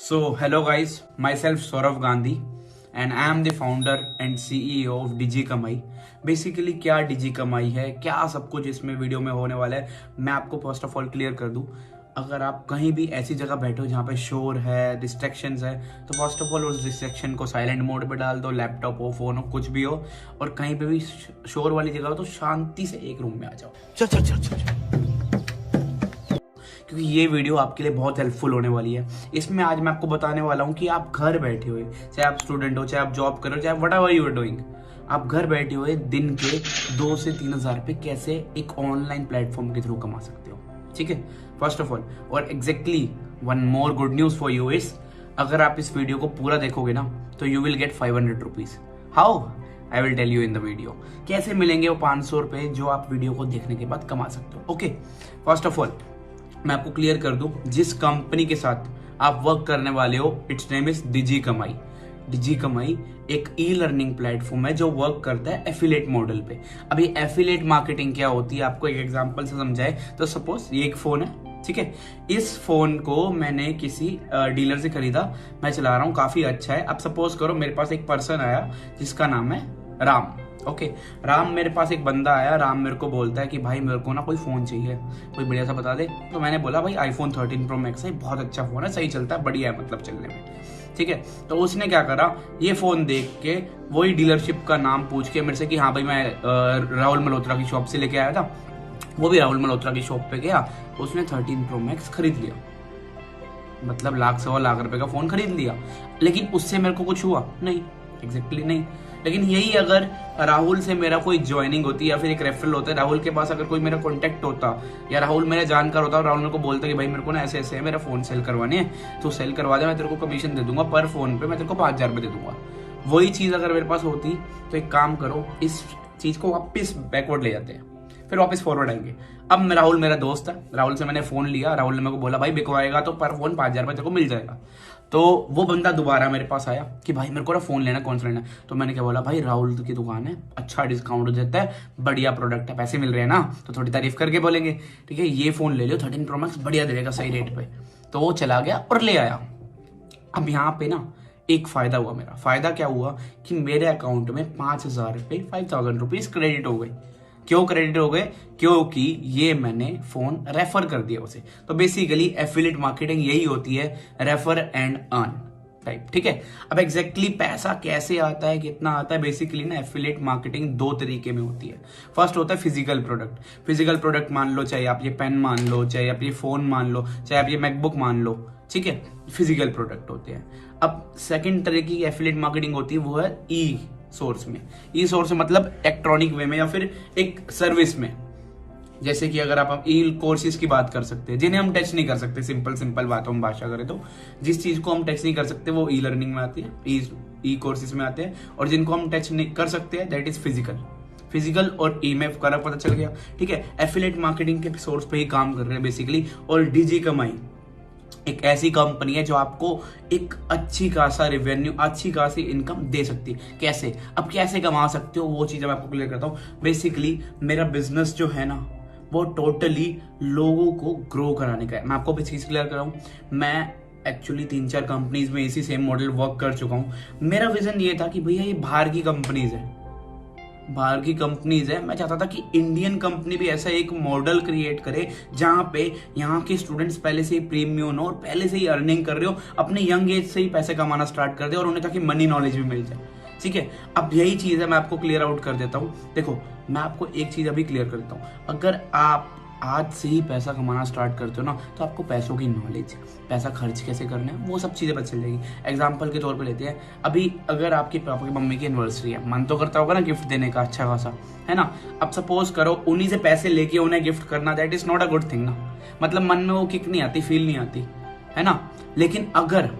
So, hello guys, myself Saurav Gandhi and I am the founder and CEO of DigiKamai. Basically क्या DigiKamai है, क्या सब कुछ इसमें वीडियो में होने वाला है, मैं आपको फर्स्ट ऑफ ऑल क्लियर कर दूं। अगर आप कहीं भी ऐसी जगह बैठे हो जहाँ पे शोर है, डिस्ट्रैक्शंस है, तो फर्स्ट ऑफ ऑल उस डिस्ट्रैक्शन को साइलेंट मोड पे डाल दो, लैपटॉप हो, फोन हो, कुछ भी हो, और कहीं पे भी शोर वाली जगह हो तो शांति से एक रूम में आ जाओ। चल चल चल चल, क्योंकि ये वीडियो आपके लिए बहुत हेल्पफुल होने वाली है। इसमें आज मैं आपको बताने वाला हूँ कि आप घर बैठे हुए, चाहे आप स्टूडेंट हो, चाहे आप जॉब कर रहे हो, चाहे व्हाटएवर यू आर डूइंग, आप घर बैठे हुए दिन के 2 से 3 हज़ार रुपये कैसे एक ऑनलाइन प्लेटफॉर्म के थ्रू कमा सकते हो। ठीक है, फर्स्ट ऑफ ऑल। और exactly one more good news for you is, अगर आप इस वीडियो को पूरा देखोगे ना तो you will get 500 rupees. How? I will tell you in the video. कैसे मिलेंगे वो 500 रुपये जो आप वीडियो को देखने के बाद कमा सकते हो। ओके, फर्स्ट ऑफ ऑल मैं आपको क्लियर कर दूं, जिस कंपनी के साथ आप वर्क करने वाले हो, it's name is DigiKamai। DigiKamai एक ई लर्निंग प्लेटफॉर्म है जो वर्क करता है एफिलिएट मॉडल पे। अब ये एफिलिएट मार्केटिंग क्या होती है, आपको एक एग्जांपल से समझाए तो सपोज ये एक फोन है, ठीक है। इस फोन को मैंने किसी डीलर से खरीदा, मैं चला रहा हूँ, काफी अच्छा है। अब सपोज करो मेरे पास एक पर्सन आया जिसका नाम है राम। ओके, राम मेरे पास एक बंदा आया, राम मेरे को बोलता है कि भाई मेरे को ना कोई फोन चाहिए, कोई बढ़िया सा बता दे। तो मैंने बोला भाई iPhone 13 Pro Max है, बहुत अच्छा फोन है, सही चलता है, बढ़िया है मतलब चलने में। ठीक है, तो उसने क्या करा, ये फोन देख के वही डीलरशिप का नाम पूछ के मेरे से कि हाँ भाई मैं राहुल मल्होत्रा की शॉप से लेके आया था, वो भी राहुल मल्होत्रा की शॉप पे गया, उसने 13 Pro Max खरीद लिया, मतलब लाख सवा लाख रुपए का फोन खरीद लिया। लेकिन उससे मेरे को कुछ हुआ नहीं, एग्जैक्टली नहीं। लेकिन यही अगर राहुल से मेरा कोई ज्वाइनिंग होती या फिर एक रेफरल होता है, राहुल के पास अगर कोई मेरा कॉन्टेक्ट होता या राहुल मेरा जानकार होता और राहुल मेरे को बोलता कि भाई मेरे को ना ऐसे ऐसे है, मेरा फोन सेल करवाने हैं, तो सेल करवा दे, मैं तेरे को कमीशन दे दूंगा, पर फोन पे मैं तेरे को 5,000 रुपये दे दूंगा। वही चीज अगर मेरे पास होती तो एक काम करो, इस चीज को वापिस बैकवर्ड ले जाते हैं, फिर वापस फॉरवर्ड आएंगे। अब राहुल मेरा दोस्त है, राहुल से मैंने फोन लिया, राहुल ने मेरे को बोला भाई बिकवाएगा तो पर फोन 5,000 रुपये तेरे को मिल जाएगा। तो वो बंदा दोबारा मेरे पास आया कि भाई मेरे को ना फोन लेना, कौन सा लेना। तो मैंने क्या बोला, भाई राहुल की दुकान है, अच्छा डिस्काउंट देता है, बढ़िया प्रोडक्ट है, पैसे मिल रहे हैं ना, तो थोड़ी तारीफ करके बोलेंगे ठीक है, ये फोन ले लो 13 Pro Max, बढ़िया देगा सही रेट पे। तो वो चला गया और ले आया। अब यहाँ पे ना एक फायदा हुआ, मेरा फायदा क्या हुआ कि मेरे अकाउंट में 5,000 रुपये 5,000 रुपीज क्रेडिट हो गए। क्यों क्रेडिट हो गए? क्योंकि ये मैंने फोन रेफर कर दिया उसे। तो बेसिकली एफिलिएट मार्केटिंग यही होती है, रेफर एंड अर्न टाइप। ठीक है, अब एग्जैक्टली पैसा कैसे आता है, कितना आता है, बेसिकली ना एफिलिएट मार्केटिंग 2 तरीके में होती है। फर्स्ट होता है फिजिकल प्रोडक्ट। फिजिकल प्रोडक्ट मान लो, चाहे आप ये पेन मान लो, चाहे आप ये फोन मान लो, चाहे आप ये मैकबुक मान लो, ठीक है, फिजिकल प्रोडक्ट होते हैं। अब सेकेंड तरह की एफिलिएट मार्केटिंग होती है, वो है ई सोर्स में। ई सोर्स मतलब इलेक्ट्रॉनिक वे में या फिर एक सर्विस में। जैसे कि अगर आप ई कोर्सेज की बात कर सकते हैं जिन्हें हम टच नहीं कर सकते, सिंपल बातों में भाषा करें तो जिस चीज को हम टच नहीं कर सकते वो ई लर्निंग में आती है, ई कोर्सेज में आते हैं। और जिनको हम टच नहीं कर सकते हैं दैट इज फिजिकल और ई में फर्क पता चल गया। ठीक है, एफिलिएट मार्केटिंग के सोर्स पे ही काम कर रहे हैं बेसिकली। और DigiKamai एक ऐसी कंपनी है जो आपको एक अच्छी खासा रेवेन्यू, अच्छी खासी इनकम दे सकती है। कैसे? अब कैसे कमा सकते हो वो चीज़ मैं आपको क्लियर करता हूँ। बेसिकली मेरा बिजनेस जो है ना वो टोटली लोगों को ग्रो कराने का है। मैं आपको भी चीज़ क्लियर कर रहा हूँ, मैं एक्चुअली 3-4 कंपनीज में इसी सेम मॉडल वर्क कर चुका हूँ। मेरा विजन ये था कि भैया ये बाहर की कंपनीज है, मैं चाहता था कि इंडियन कंपनी भी ऐसा एक मॉडल क्रिएट करे जहां पे यहाँ के स्टूडेंट्स पहले से ही प्रीमियम हो और पहले से ही अर्निंग कर रहे हो, अपने यंग एज से ही पैसे कमाना स्टार्ट कर दे और उन्हें ताकि मनी नॉलेज भी मिल जाए। ठीक है, अब यही चीज है, मैं आपको क्लियर आउट कर देता हूँ। देखो, मैं आपको एक चीज अभी क्लियर कर देता हूँ, अगर आप आज से ही पैसा कमाना स्टार्ट करते हो ना तो आपको पैसों की नॉलेज, पैसा खर्च कैसे करना है, वो सब चीज़ें पता चल जाएगी। एग्जाम्पल के तौर पे लेते हैं, अभी अगर आपके पापा की मम्मी की एनिवर्सरी है, मन तो करता होगा ना गिफ्ट देने का अच्छा खासा, है ना। अब सपोज करो उन्हीं से पैसे लेके उन्हें गिफ्ट करना, that is not a good thing ना, मतलब मन में वो किक नहीं आती, फील नहीं आती, है ना। लेकिन अगर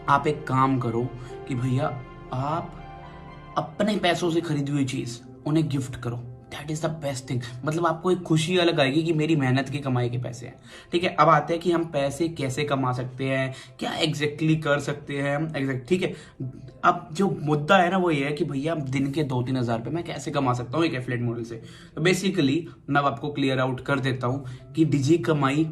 आप एक काम करो कि भैया आप अपने पैसों से खरीदी हुई चीज उन्हें गिफ्ट करो, that is the best thing. मतलब आपको एक खुशी अलग आएगी कि मेरी मेहनत की कमाई के पैसे हैं। ठीक है, अब आते हैं कि हम पैसे कैसे कमा सकते हैं, क्या एग्जैक्टली कर सकते हैं एग्जैक्ट। ठीक है, अब जो मुद्दा है ना वो ये है कि भैया दिन के 2-3 हज़ार रुपये मैं कैसे कमा सकता हूँ एक एफिलिएट मॉडल से। तो बेसिकली मैं आपको क्लियर आउट कर देता हूँ कि DigiKamai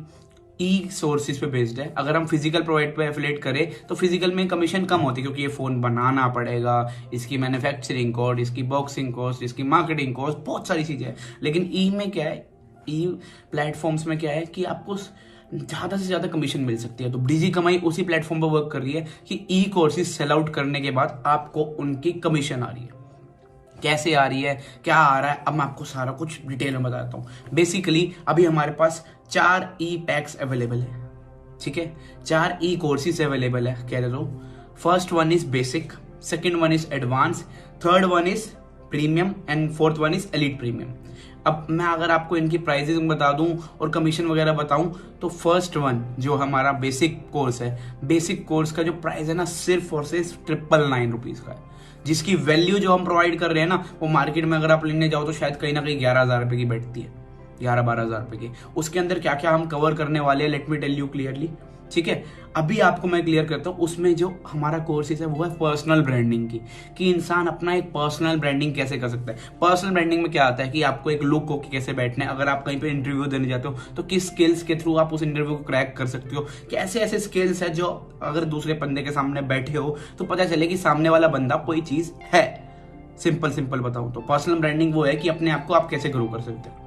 ई सोर्सेज पे बेस्ड है। अगर हम फिजिकल प्रोवाइड पे एफिलेट करें तो फिजिकल में कमीशन कम होती है, क्योंकि ये फोन बनाना पड़ेगा, इसकी मैन्युफैक्चरिंग कॉस्ट, इसकी बॉक्सिंग कॉस्ट, इसकी मार्केटिंग कॉस्ट, बहुत सारी चीजें हैं। लेकिन ई में क्या है, ई प्लेटफॉर्म्स में क्या है कि आपको ज्यादा से ज्यादा कमीशन मिल सकती है। तो डिजी कमाई उसी प्लेटफॉर्म पर वर्क कर रही है कि ई कोर्सेज सेल आउट करने के बाद आपको उनकी कमीशन आ रही है। कैसे आ रही है, क्या आ रहा है, अब मैं आपको सारा कुछ डिटेल में बताता हूँ। बेसिकली अभी हमारे पास 4 ई पैक्स अवेलेबल है, ठीक है, 4 ई कोर्सेज अवेलेबल है कह रहे हो। First one is basic, second one is advance, third one is premium and fourth one is elite premium. अब मैं अगर आपको इनकी प्राइसेस बता दूं और कमीशन वगैरह बताऊं तो फर्स्ट वन जो हमारा बेसिक कोर्स है, बेसिक कोर्स का जो प्राइस है ना सिर्फ और सिर्फ 999 रुपीज का है, जिसकी वैल्यू जो हम प्रोवाइड कर रहे हैं ना वो मार्केट में अगर आप लेने जाओ तो शायद कहीं ना कहीं 11,000 रुपए की बैठती है, 11-12,000 रुपए की। उसके अंदर क्या क्या हम कवर करने वाले हैं, let me tell you clearly, ठीक है। अभी आपको मैं क्लियर करता हूँ, उसमें जो हमारा कोर्सेज है वो है पर्सनल ब्रांडिंग की, कि इंसान अपना एक पर्सनल ब्रांडिंग कैसे कर सकता है। पर्सनल ब्रांडिंग में क्या आता है कि आपको एक लुक को कैसे बैठना है, अगर आप कहीं पे इंटरव्यू देने जाते हो तो किस स्किल्स के थ्रू आप उस इंटरव्यू को क्रैक कर सकते हो, कैसे ऐसे स्किल्स है जो अगर दूसरे बंदे के सामने बैठे हो तो पता चले कि सामने वाला बंदा कोई चीज है। सिंपल बताऊं तो पर्सनल ब्रांडिंग वो है कि अपने आप को आप कैसे ग्रो कर सकते हो।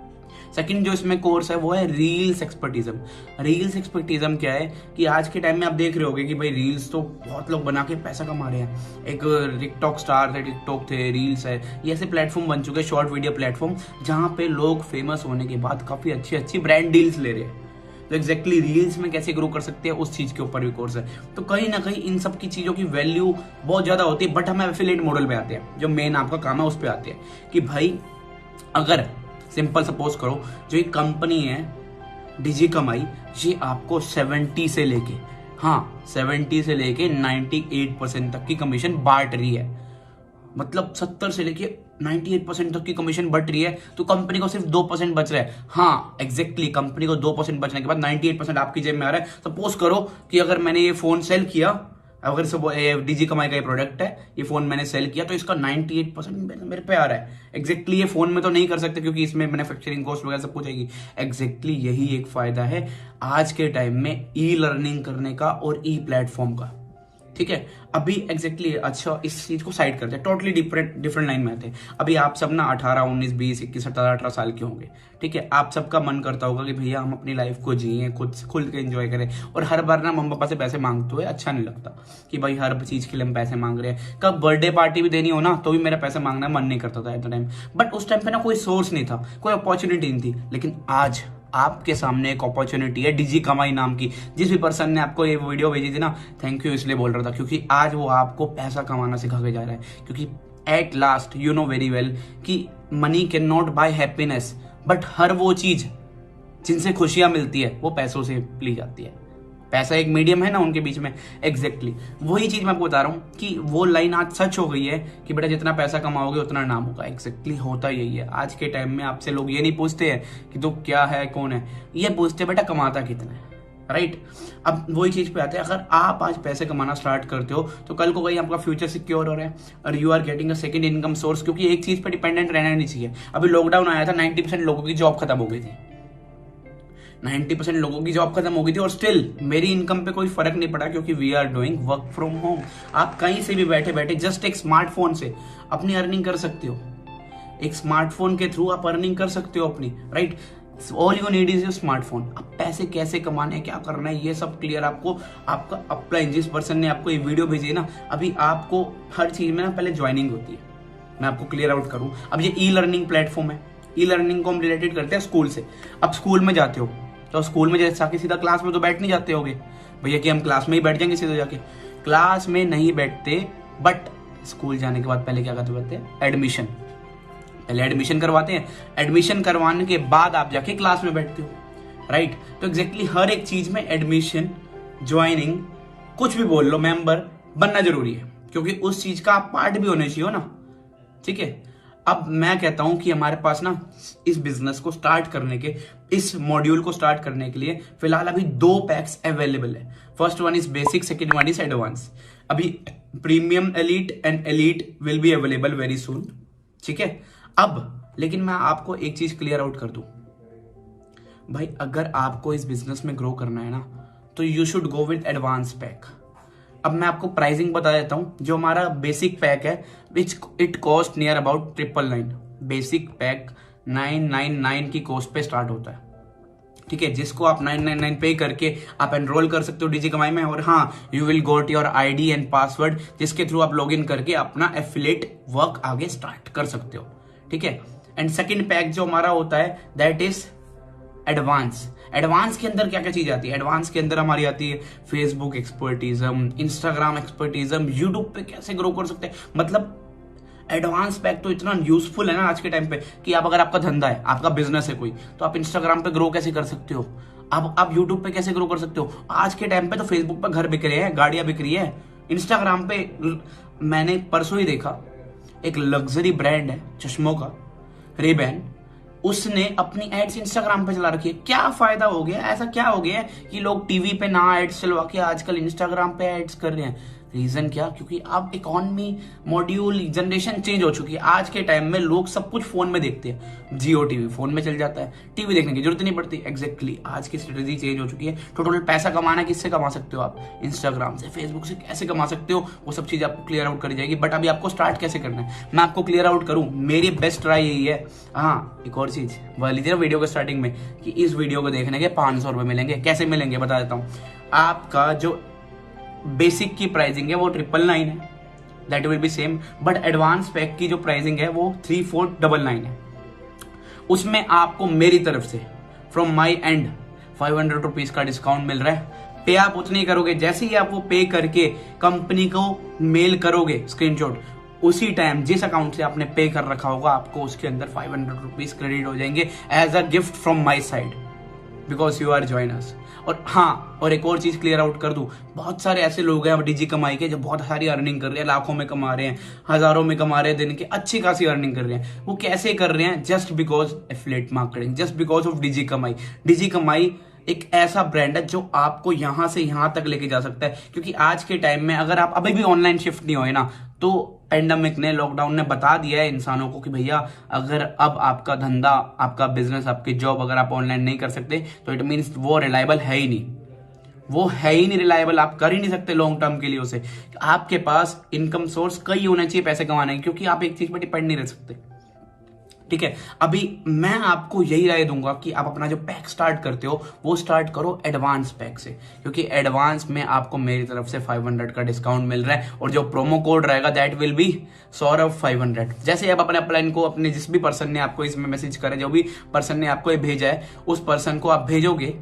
सेकंड जो इसमें कोर्स है वो है रील्स एक्सपर्टिज्म। रील्स एक्सपर्टिज्म क्या है कि आज के टाइम में आप देख रहे होगे कि भाई रील्स तो बहुत लोग बना के पैसा कमा रहे हैं। एक टिकटॉक स्टार थे, टिकटॉक थे, रील्स है, ये ऐसे प्लेटफॉर्म बन चुके हैं, शॉर्ट वीडियो प्लेटफॉर्म, जहां पे लोग फेमस होने के बाद काफी अच्छी ब्रांड डील्स ले रहे हैं। तो एग्जैक्टली रील्स में कैसे ग्रो कर सकते हैं उस चीज के ऊपर भी कोर्स है। तो कहीं ना कहीं इन सब की चीजों की वैल्यू बहुत ज्यादा होती है, बट हम एफिलिएट मॉडल पे आते हैं, जो मेन आपका काम है उस पर आते हैं कि भाई अगर सिंपल सपोज करो जो एक कंपनी है डिजी कमाई, ये आपको 70 से लेके 98% तक की कमीशन बांट रही है, मतलब 70 से लेके 98% तक की कमीशन बट रही है, तो कंपनी को सिर्फ 2% बच रहा है। हाँ एग्जैक्टली कंपनी को 2% बचने के बाद 98% आपकी जेब में आ रहा है। सपोज करो कि अगर मैंने ये फोन सेल किया, अगर सब डिजी कमाई का ये प्रोडक्ट है, ये फोन मैंने सेल किया तो इसका 98% मेरे पे आ रहा है। एग्जैक्टली ये फोन में तो नहीं कर सकते क्योंकि इसमें मैन्युफैक्चरिंग कॉस्ट वगैरह सब कुछ आएगी। एग्जैक्टली यही एक फायदा है आज के टाइम में ई लर्निंग करने का और ई प्लेटफॉर्म का, ठीक है। अभी एग्जैक्टली अच्छा इस चीज को साइड करते हैं, टोटली डिफरेंट लाइन में आते हैं। अभी आप सब ना 18, 19, 20, 21, 17, 18 साल के होंगे, ठीक है। आप सबका मन करता होगा कि भैया हम अपनी लाइफ को जिए, खुद के एंजॉय करें, और हर बार ना मम्मी पापा से पैसे मांगते हुए अच्छा नहीं लगता कि भाई हर चीज के लिए हम पैसे मांग रहे हैं। कब बर्थडे पार्टी भी देनी हो ना तो भी मेरा पैसे मांगना मन नहीं करता था एट द टाइम, बट उस टाइम पे ना कोई सोर्स नहीं था, कोई अपॉर्चुनिटी नहीं थी। लेकिन आज आपके सामने एक अपॉर्चुनिटी है डिजी कमाई नाम की। जिस भी पर्सन ने आपको ये वीडियो भेजी थी ना, थैंक यू इसलिए बोल रहा था क्योंकि आज वो आपको पैसा कमाना सिखा के जा रहा है। क्योंकि at last you know very well कि money can not buy happiness, but हर वो चीज जिनसे खुशियां मिलती है वो पैसों से ली जाती है। पैसा एक मीडियम है ना उनके बीच में। एग्जैक्टली वही चीज मैं आपको बता रहा हूँ कि वो लाइन आज सच हो गई है कि बेटा जितना पैसा कमाओगे उतना नाम होगा। एग्जैक्टली होता यही है। आज के टाइम में आपसे लोग ये नहीं पूछते हैं कि तू क्या है, कौन है, ये पूछते बेटा कमाता कितना है, राइट। अब वही चीज पे आते हैं, अगर आप आज पैसे कमाना स्टार्ट करते हो तो कल को कहीं आपका फ्यूचर सिक्योर हो रहा है और you are getting a second income source, क्योंकि एक चीज पे डिपेंडेंट रहना नहीं चाहिए। अभी लॉकडाउन आया था, 90% लोगों की जॉब खत्म हो गई थी, 90% लोगों की जॉब खत्म हो गई थी, और स्टिल मेरी इनकम पे कोई फर्क नहीं पड़ा क्योंकि we are doing work from home. आप कहीं से भी बैठे बैठे जस्ट एक स्मार्टफोन से अपनी अर्निंग कर सकते हो, एक स्मार्टफोन के थ्रू आप अर्निंग कर सकते हो अपनी, right. All you need is your smartphone. अब पैसे कैसे कमाने हैं, क्या करना है, ये सब क्लियर आपको आपका अपलाइन जिस पर्सन ने आपको ये वीडियो भेजी है ना, अभी आपको हर चीज में ना पहले ज्वाइनिंग होती है। मैं आपको क्लियर आउट करूं, अब ये ई लर्निंग प्लेटफॉर्म है, ई लर्निंग को हम रिलेटेड करते हैं स्कूल से। अब स्कूल में जाते हो तो स्कूल में जैसे जाके सीधा क्लास में तो बैठ नहीं जाते होगे भैया कि हम क्लास में ही बैठ जाएंगे सीधा जाके, क्लास में नहीं बैठते। बट स्कूल जाने के बाद पहले क्या करते हैं, एडमिशन, पहले एडमिशन करवाते हैं, एडमिशन करवाने के बाद आप जाके क्लास में बैठते हो, राइट। तो एग्जैक्टली हर एक चीज में एडमिशन, ज्वाइनिंग, कुछ भी बोल लो, मेंबर बनना जरूरी है क्योंकि उस चीज का आप पार्ट भी होने चाहिए ना, ठीक है। अब मैं कहता हूं कि हमारे पास ना इस बिजनेस को स्टार्ट करने के, इस मॉड्यूल को स्टार्ट करने के लिए फिलहाल अभी 2 पैक्स अवेलेबल है। First one is basic, second one is advance. अभी premium, elite and elite will be available very soon, ठीक है। अब लेकिन मैं आपको एक चीज क्लियर आउट कर दूं, भाई अगर आपको इस बिजनेस में ग्रो करना है ना, तो you should go with advance pack. अब मैं आपको प्राइसिंग बता देता हूँ। जो हमारा बेसिक पैक है, which it cost near about 999। Basic pack 999 की कॉस्ट पे स्टार्ट होता है, ठीक है, जिसको आप 999 पे करके आप एनरोल कर सकते हो डिजी कमाई में। और हाँ, you will got your ID and password, जिसके थ्रू आप लॉग इन करके अपना एफिलिएट वर्क आगे स्टार्ट कर सकते हो, ठीक है। एंड सेकंड पैक जो हमारा होता है दैट इज एडवांस। एडवांस के अंदर क्या क्या चीज आती है? एडवांस के अंदर हमारी आती है फेसबुक एक्सपर्टीजम, इंस्टाग्राम एक्सपर्टीजम, यूट्यूब पे कैसे ग्रो कर सकते हैं। मतलब एडवांस पैक तो इतना यूजफुल है ना आज के टाइम पे कि आप अगर आपका धंधा है, आपका बिजनेस है कोई, तो आप इंस्टाग्राम पे ग्रो कैसे कर सकते हो, आप यूट्यूब पे कैसे ग्रो कर सकते हो। आज के टाइम पे तो फेसबुक पे घर बिक रहे हैं, गाड़ियां बिक रही है। इंस्टाग्राम पे मैंने परसों ही देखा, एक लग्जरी ब्रांड है चश्मों का, रेबैन, उसने अपनी एड्स इंस्टाग्राम पे चला रखी है। क्या फायदा हो गया? ऐसा क्या हो गया कि लोग टीवी पे ना एड्स चलवा के आजकल इंस्टाग्राम पे एड्स कर रहे हैं? रीजन क्या? क्योंकि अब इकोनॉमी मॉड्यूल जनरेशन चेंज हो चुकी है। आज के टाइम में लोग सब कुछ फोन में देखते हैं, जियो टीवी फोन में चल जाता है, टीवी देखने की जरूरत नहीं पड़ती। एग्जैक्टली आज की स्ट्रेटेजी चेंज हो चुकी है। टोटल पैसा कमाना किससे कमा सकते हो आप? इंस्टाग्राम से, फेसबुक से कैसे कमा सकते हो, वो सब चीज आपको क्लियर आउट करी जाएगी। बट अभी आपको स्टार्ट कैसे करना है मैं आपको क्लियर आउट करूं। मेरी बेस्ट ट्राई यही है। हाँ, एक और चीज बोली थी ना वीडियो के स्टार्टिंग में कि इस वीडियो को देखने के 500 रुपए मिलेंगे। कैसे मिलेंगे बता देता हूँ। आपका जो बेसिक की प्राइसिंग है वो 999 है, that will be same. But advance pack की जो प्राइसिंग है वो 3499 है। उसमें आपको मेरी तरफ से फ्रॉम माई एंड 500 रुपीज का डिस्काउंट मिल रहा है। पे आप उतनी करोगे, जैसे ही आप वो पे करके कंपनी को मेल करोगे स्क्रीनशॉट, उसी टाइम जिस अकाउंट से आपने पे कर रखा होगा आपको उसके अंदर 500 रुपीज क्रेडिट हो जाएंगे as a gift from my side, because you are joiners. और हाँ, और एक और चीज क्लियर आउट कर दूं, बहुत सारे ऐसे लोग हैं डिजी कमाई के जो बहुत सारी अर्निंग कर रहे हैं, लाखों में कमा रहे हैं, हजारों में कमा रहे हैं, दिन के अच्छी खासी अर्निंग कर रहे हैं। वो कैसे कर रहे हैं? Just because affiliate marketing, just because of Digi Kamai. Digi कमाई एक ऐसा ब्रांड है जो आपको यहां से यहां तक लेके जा सकता है। क्योंकि आज के टाइम में अगर आप अभी भी ऑनलाइन शिफ्ट नहीं हुए ना, तो पेंडेमिक ने, लॉकडाउन ने बता दिया है इंसानों को कि भैया अगर अब आपका धंधा, आपका बिजनेस, आपकी जॉब अगर आप ऑनलाइन नहीं कर सकते तो इट मीन्स वो रिलायबल है ही नहीं। वो है ही नहीं रिलायबल, आप कर ही नहीं सकते लॉन्ग टर्म के लिए उसे। आपके पास इनकम सोर्स कई होना चाहिए पैसे कमाने के, क्योंकि आप एक चीज पर डिपेंड नहीं रह सकते, ठीक है। अभी मैं आपको यही राय दूंगा कि आप अपना जो पैक स्टार्ट करते हो वो स्टार्ट करो एडवांस पैक से, क्योंकि एडवांस में आपको मेरी तरफ से 500 का डिस्काउंट मिल रहा है। और जो प्रोमो कोड रहेगा दैट विल बी सौरभ 500। जैसे आप अपने प्लान को, अपने जिस भी पर्सन ने आपको इसमें मैसेज करे, जो भी पर्सन ने आपको ये भेजा है, उस पर्सन को आप भेजोगे,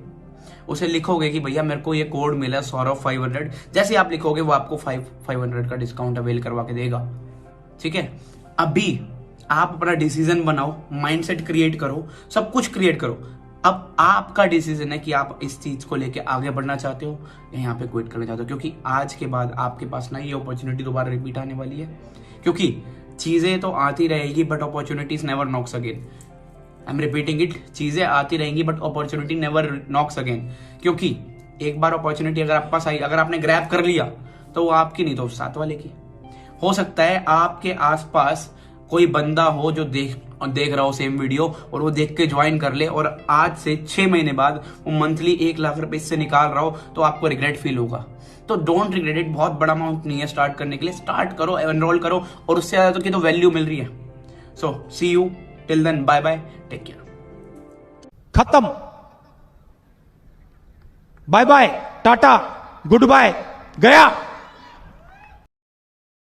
उसे लिखोगे कि भैया मेरे को ये कोड मिला सौरभ 500। जैसे आप लिखोगे वो आपको 500 का डिस्काउंट अवेल करवा के देगा, ठीक है। अभी आप अपना डिसीजन बनाओ, माइंडसेट क्रिएट करो, सब कुछ क्रिएट करो। अब आपका डिसीजन है कि आप इस चीज को लेके आगे बढ़ना चाहते हो या यहाँ पे क्विट करना चाहते हो, क्योंकि आज के बाद आपके पास ना ये अपॉर्चुनिटी दोबारा रिपीट आने वाली है। क्योंकि चीजें तो आती रहेगी but opportunities never knocks again. I am repeating it, चीजें आती रहेंगी but opportunity never knocks again. क्योंकि एक बार अपॉर्चुनिटी अगर आपके पास आई, अगर आपने ग्रैब कर लिया, तो वो आपकी नहीं तो साथ वाले की। हो सकता है आपके आसपास कोई बंदा हो जो देख रहा हो सेम वीडियो और वो देख के ज्वाइन कर ले, और आज से 6 महीने बाद वो मंथली 1 लाख रुपए इससे निकाल रहा हो, तो आपको रिग्रेट फील होगा। तो डोंट रिग्रेट इट। बहुत बड़ा अमाउंट नहीं है स्टार्ट करने के लिए, स्टार्ट करो, एनरोल करो, और उससे ज्यादा तो की तो वैल्यू मिल रही है। So see you, till then, bye bye, take care. खत्म, bye bye, tata, goodbye, गया।